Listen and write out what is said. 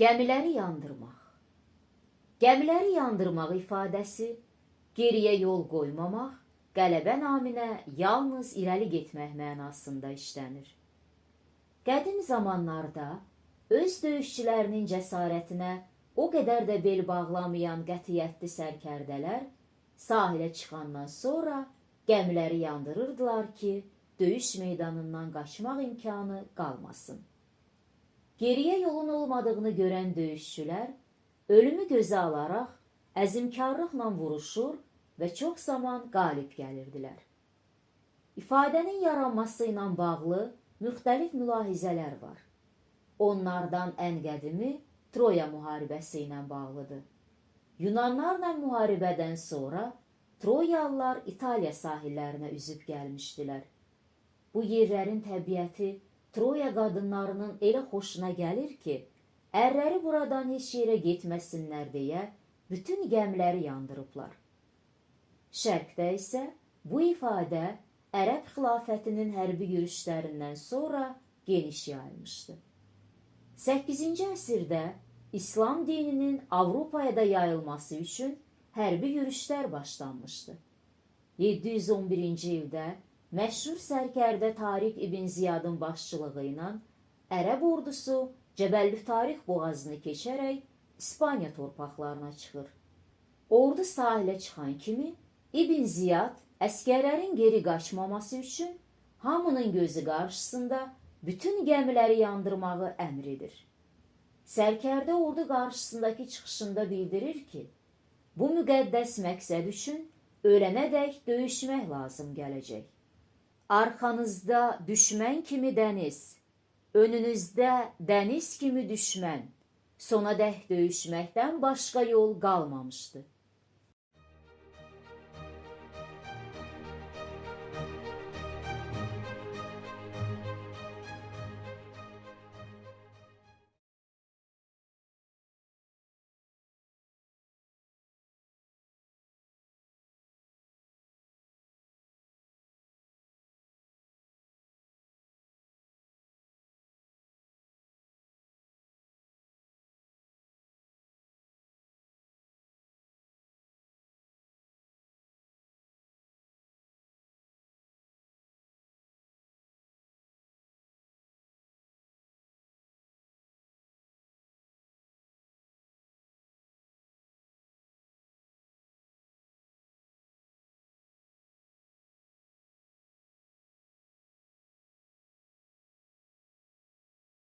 Gəmiləri yandırmaq. Gəmiləri yandırmaq ifadəsi geriyə yol qoymamaq, qələbə naminə yalnız irəli getmək mənasında işlənir. Qədim zamanlarda öz döyüşçülərinin cəsarətinə o qədər də bel bağlamayan qətiyyətli sərkərdələr sahilə çıxandan sonra gəmiləri yandırırdılar ki, döyüş meydanından qaçmaq imkanı qalmasın. Geriyə yolun olmadığını görən döyüşçülər ölümü gözə alaraq əzmkarlıqla vuruşur və çox zaman qalib gəlirdilər. İfadənin yaranması ilə bağlı müxtəlif mülahizələr var. Onlardan ən qədimi Troya müharibəsi ilə bağlıdır. Yunanlarla müharibədən sonra Troyalılar İtaliya sahillərinə üzüb gəlmişdilər. Bu yerlərin təbiəti Troya qadınlarının elə xoşuna gəlir ki, ərləri buradan heç yerə getməsinlər deyə bütün gəmiləri yandırıblar. Şərqdə isə bu ifadə Ərəb xilafətinin hərbi yürüşlərindən sonra geniş yayılmışdı. 8-ci əsrdə İslam dininin Avropaya da yayılması üçün hərbi yürüşlər başlanmışdı. 711-ci ildə məşhur sərkərdə Tariq İbn Ziyadın başçılığı ilə Ərəb ordusu Cəbəllütariq boğazını keçərək İspaniya torpaqlarına çıxır. Ordu sahilə çıxan kimi İbn Ziyad əskərlərin geri qaçmaması üçün hamının gözü qarşısında bütün gəmiləri yandırmağı əmr edir. Sərkərdə ordu qarşısındakı çıxışında bildirir ki, bu müqəddəs məqsəd üçün ölənədək döyüşmək lazım gələcək. Arxanızda düşmən kimi dəniz, önünüzdə dəniz kimi düşmən, sonadək döyüşməkdən başqa yol qalmamışdı.